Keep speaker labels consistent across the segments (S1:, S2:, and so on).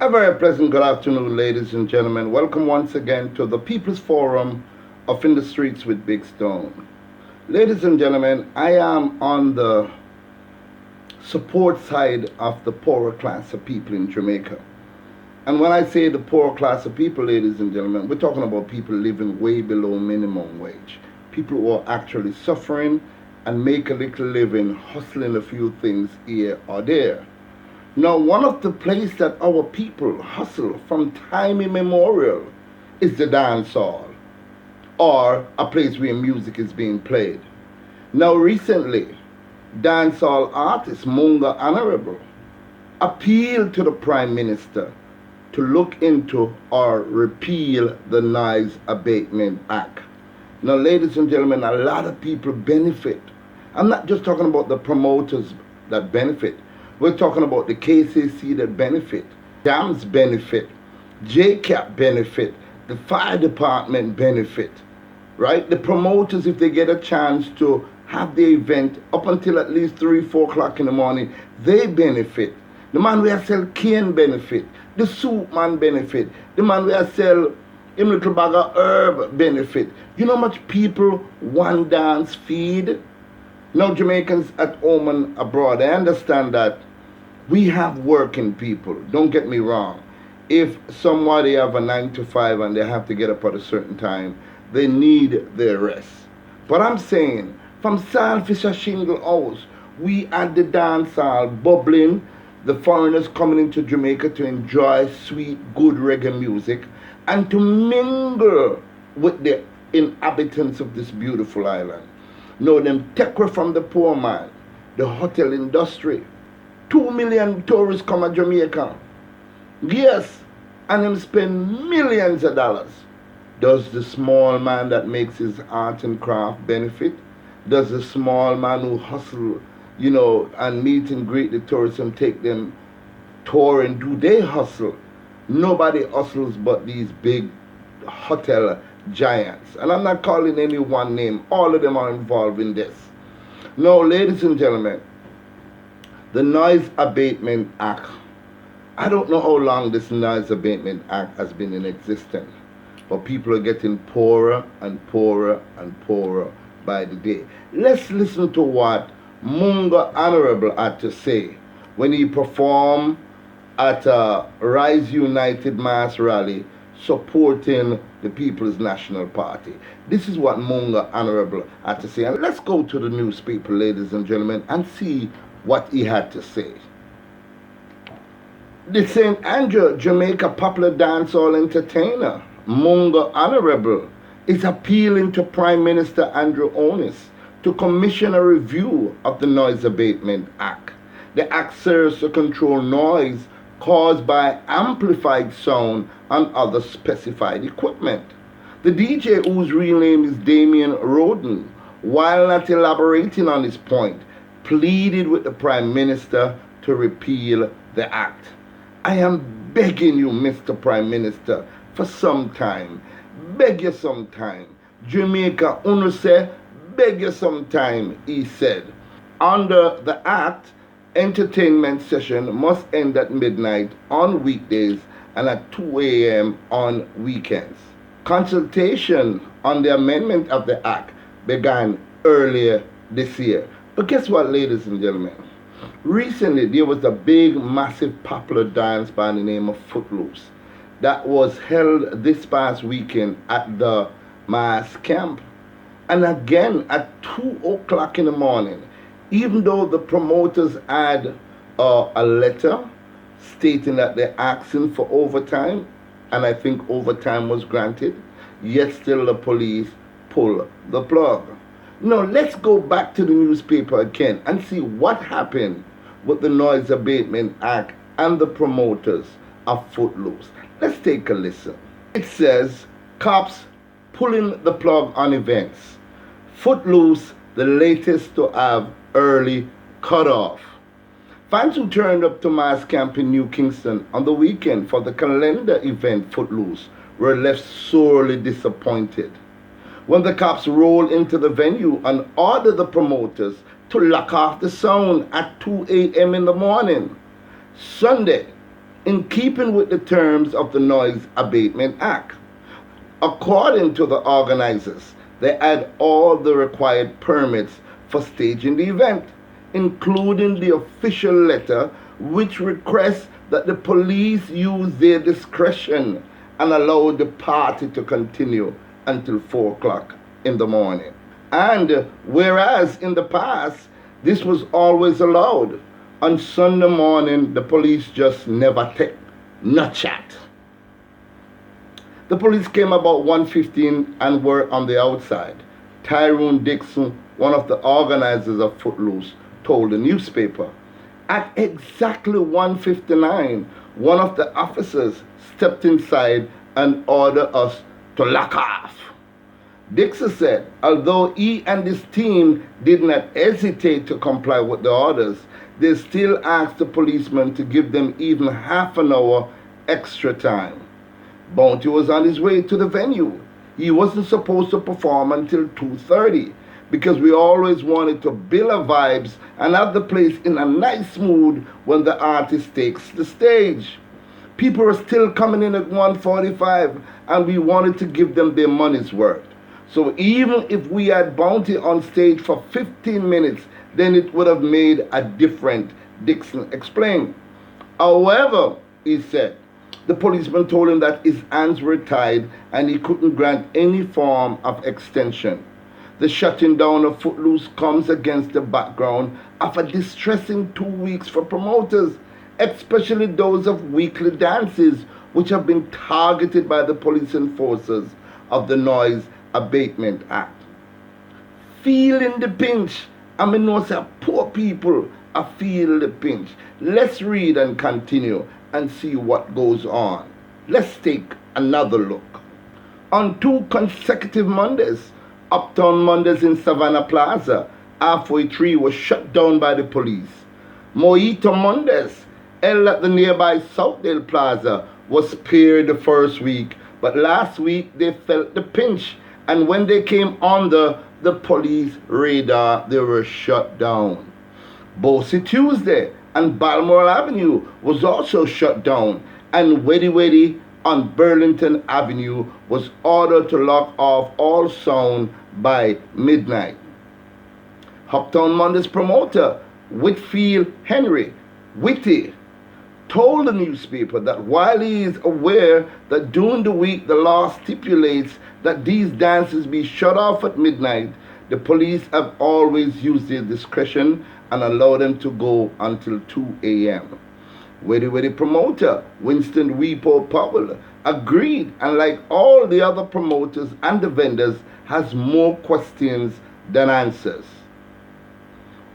S1: A very pleasant good afternoon, ladies and gentlemen. Welcome once again to the People's Forum of In the Streets with Big Stone. Ladies and gentlemen, I am on the support side of the poorer class of people in Jamaica. And when I say the poorer class of people, ladies and gentlemen, we're talking about people living way below minimum wage. People who are actually suffering and make a little living, hustling a few things here or there. Now, one of the places that our people hustle from time immemorial is the dance hall, or a place where music is being played. Now, recently, dancehall artist Munga Honorable appealed to the Prime Minister to look into or repeal the Noise Abatement Act. Now, ladies and gentlemen, a lot of people benefit. I'm not just talking about the promoters that benefit. We're talking about the KCC that benefit, DAMS benefit, JCAP benefit, the fire department benefit, right? The promoters, if they get a chance to have the event up until at least 3, 4 o'clock in the morning, they benefit. The man where sell cane benefit, the soup man benefit, the man where sell him little bag of herb benefit. You know how much people one dance feed? Now, Jamaicans at home and abroad, I understand that we have working people. Don't get me wrong. If somebody have a 9 to 5 and they have to get up at a certain time, they need their rest. But I'm saying, from Saltfish Shingle House, we at the dance hall bubbling, the foreigners coming into Jamaica to enjoy sweet, good reggae music and to mingle with the inhabitants of this beautiful island. Know them take away from the poor man, the hotel industry. 2 million tourists come to Jamaica. Yes, and them spend millions of dollars. Does the small man that makes his art and craft benefit? Does the small man who hustle, and meet and greet the tourists and take them touring, do they hustle? Nobody hustles but these big hotel giants. And I'm not calling any one name. All of them are involved in this. Now, ladies and gentlemen, the Noise Abatement Act. I don't know how long this Noise Abatement Act has been in existence, but people are getting poorer and poorer and poorer by the day. Let's listen to what Munga Honorable had to say when he performed at a Rise United mass rally supporting the People's National Party. This is what Munga Honorable had to say. And let's go to the newspaper, ladies and gentlemen, and see what he had to say. The St. Andrew, Jamaica popular dancehall entertainer, Munga Honorable, is appealing to Prime Minister Andrew Onis to commission a review of the Noise Abatement Act. The act serves to control noise caused by amplified sound and other specified equipment. The DJ, whose real name is Damien Roden, while not elaborating on his point, pleaded with the Prime Minister to repeal the act. I am begging you, Mr. Prime Minister, for some time. Beg you some time. Jamaica, Uno say, beg you some time, he said. Under the act, entertainment session must end at midnight on weekdays and at 2 a.m. on weekends. Consultation on the amendment of the act began earlier this year. But guess what, ladies and gentlemen? Recently, there was a big, massive, popular dance by the name of Footloose that was held this past weekend at the mass camp. And again, at 2 o'clock in the morning, even though the promoters had a letter stating that they're asking for overtime, and I think overtime was granted, yet still the police pull the plug. Now, let's go back to the newspaper again and see what happened with the Noise Abatement Act and the promoters of Footloose. Let's take a listen. It says, cops pulling the plug on events. Footloose, the latest to have early cutoff. Fans who turned up to mass camp in New Kingston on the weekend for the calendar event Footloose were left sorely disappointed when the cops rolled into the venue and ordered the promoters to lock off the sound at 2 a.m. in the morning. Sunday, in keeping with the terms of the Noise Abatement Act. According to the organizers, they had all the required permits for staging the event, including the official letter which requests that the police use their discretion and allow the party to continue until 4 o'clock in the morning. And whereas in the past this was always allowed, on Sunday morning the police just never take no chat. The police came about 1:15 and were on the outside. Tyrone Dixon, one of the organizers of Footloose, told the newspaper. At exactly 1:59, one of the officers stepped inside and ordered us to lock off. Dixon said, although he and his team did not hesitate to comply with the orders, they still asked the policeman to give them even half an hour extra time. Bounty was on his way to the venue. He wasn't supposed to perform until 2:30 because we always wanted to build a vibes and have the place in a nice mood when the artist takes the stage. People were still coming in at 1:45 and we wanted to give them their money's worth. So even if we had Bounty on stage for 15 minutes, then it would have made a difference, Dixon explained. However, he said, the policeman told him that his hands were tied and he couldn't grant any form of extension. The shutting down of Footloose comes against the background of a distressing 2 weeks for promoters, especially those of weekly dances, which have been targeted by the police enforcers of the Noise Abatement Act. Feeling the pinch. I mean, no, say, poor people are feel the pinch. Let's read and continue and see what goes on. Let's take another look. On 2 consecutive Mondays, Uptown Mondays in Savannah Plaza, halfway 3 was shut down by the police. Mojito Mondays, held at the nearby Southdale Plaza, was spared the first week, but last week they felt the pinch, and when they came under the police radar, they were shut down. Bossy Tuesday and Balmoral Avenue was also shut down, and Weddy Weddy on Burlington Avenue was ordered to lock off all sound by midnight. Uptown Monday's promoter, Whitfield Henry Whitty, told the newspaper that while he is aware that during the week the law stipulates that these dances be shut off at midnight, the police have always used their discretion and allowed them to go until 2 a.m. Weddy Weddy promoter Winston Weepo Powell agreed, and like all the other promoters and the vendors, has more questions than answers.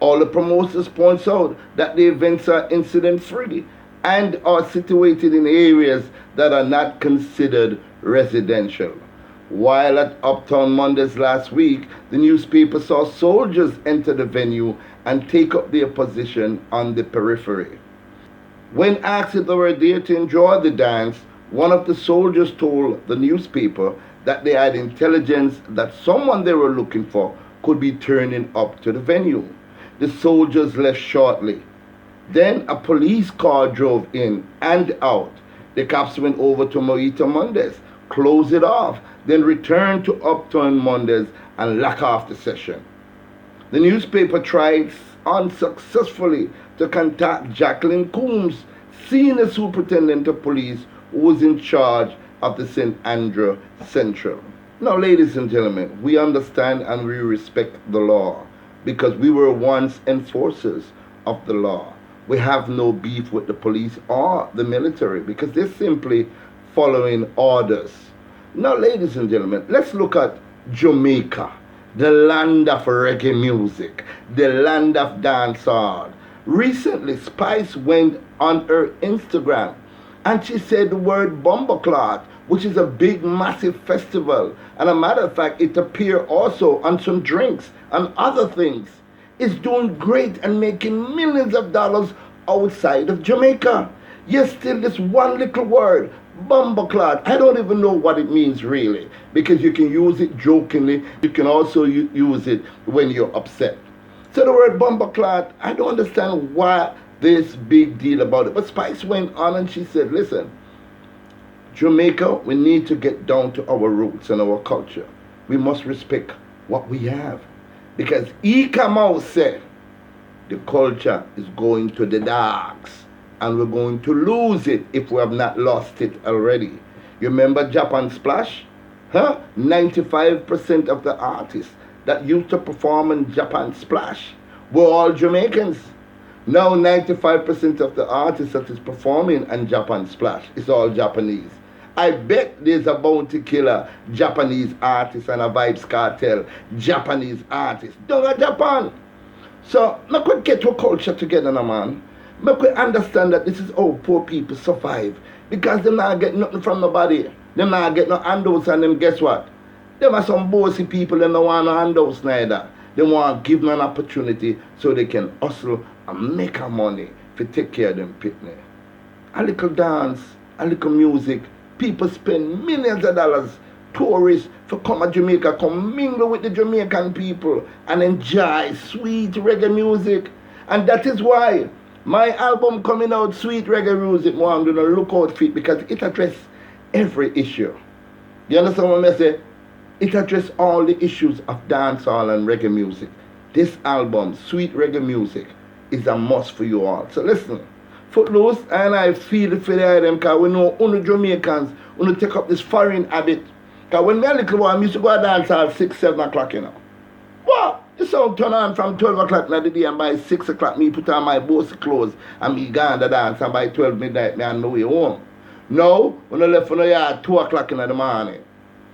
S1: All the promoters points out that the events are incident-free and are situated in areas that are not considered residential. While at Uptown Mondays last week, the newspaper saw soldiers enter the venue and take up their position on the periphery. When asked if they were there to enjoy the dance, one of the soldiers told the newspaper that they had intelligence that someone they were looking for could be turning up to the venue. The soldiers left shortly. Then a police car drove in and out. The cops went over to Mojito Mondays, closed it off, then returned to Uptown Mondays and locked off the session. The newspaper tried unsuccessfully to contact Jacqueline Coombs, senior superintendent of police, who was in charge of the St. Andrew Central. Now, ladies and gentlemen, we understand and we respect the law because we were once enforcers of the law. We have no beef with the police or the military because they're simply following orders. Now, ladies and gentlemen, let's look at Jamaica, the land of reggae music, the land of dancehall. Recently, Spice went on her Instagram and she said the word Bumbleclot, which is a big, massive festival. And a matter of fact, it appeared also on some drinks and other things. It's doing great and making millions of dollars outside of Jamaica. Yet still this one little word, Bumbleclot, I don't even know what it means really, because you can use it jokingly, you can also use it when you're upset. So the word Bumbleclot, I don't understand why this big deal about it. But Spice went on and she said, listen, Jamaica, we need to get down to our roots and our culture. We must respect what we have. Because he come out said, the culture is going to the dogs. And we're going to lose it if we have not lost it already. You remember Japan Splash? 95% of the artists that used to perform in Japan Splash were all Jamaicans. Now 95% of the artists that is performing in Japan Splash is all Japanese. I bet there's a bounty killer Japanese artist and a Vibes Cartel Japanese artist down in Japan. So, I could get our culture together now, man. I could understand that this is how poor people survive. Because they not get nothing from nobody. They not get no handouts, and them guess what? Them are some bossy people, they don't want no handouts neither. They want to give them an opportunity so they can hustle and make a money to take care of them pitney. A little dance, a little music. People spend millions of dollars, tourists, for come to Jamaica, come mingle with the Jamaican people and enjoy sweet reggae music. And that is why my album coming out, Sweet Reggae Music, I'm going to look out for it because it addresses every issue. You understand what I say? It addresses all the issues of dancehall and reggae music. This album, Sweet Reggae Music, is a must for you all. So listen, Footloose and I feel it for them because we know only Jamaicans want to take up this foreign habit. Because when we were little boy, I used to go dance at 6, 7 o'clock, you know. What? The sound turn on from 12 o'clock in the day, and by 6 o'clock, me put on my bossy clothes and me go on the dance, and by 12 midnight, me on my way home. Now, when I left from the yard 2 o'clock in the morning,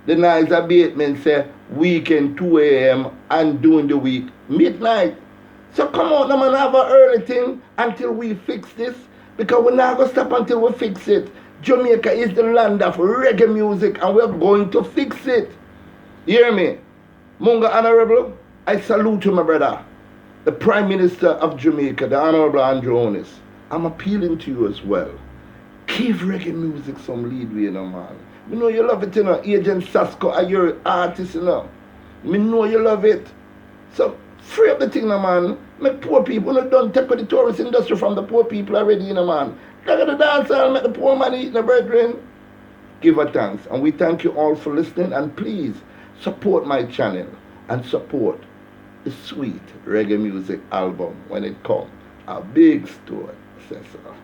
S1: the nice abatement say weekend 2 a.m. and during the week midnight. So come on, man, have an early thing until we fix this, because we're not going to stop until we fix it. Jamaica is the land of reggae music, and we're going to fix it. You hear me? Munga Honorable, I salute you, my brother. The Prime Minister of Jamaica, the Honorable Andrew Onis. I'm appealing to you as well. Give reggae music some lead way, you know, man. Me know you love it, you know. Agent Sasko, are your artist, you know. Me know you love it. So, free up the thing, no, man. Make poor people, you know, don't take the tourist industry from the poor people already, you know, man. Look at the dance and make the poor man eat the brethren. Give her thanks. And we thank you all for listening. And please, support my channel and support the Sweet Reggae Music album when it comes. A big store, says so.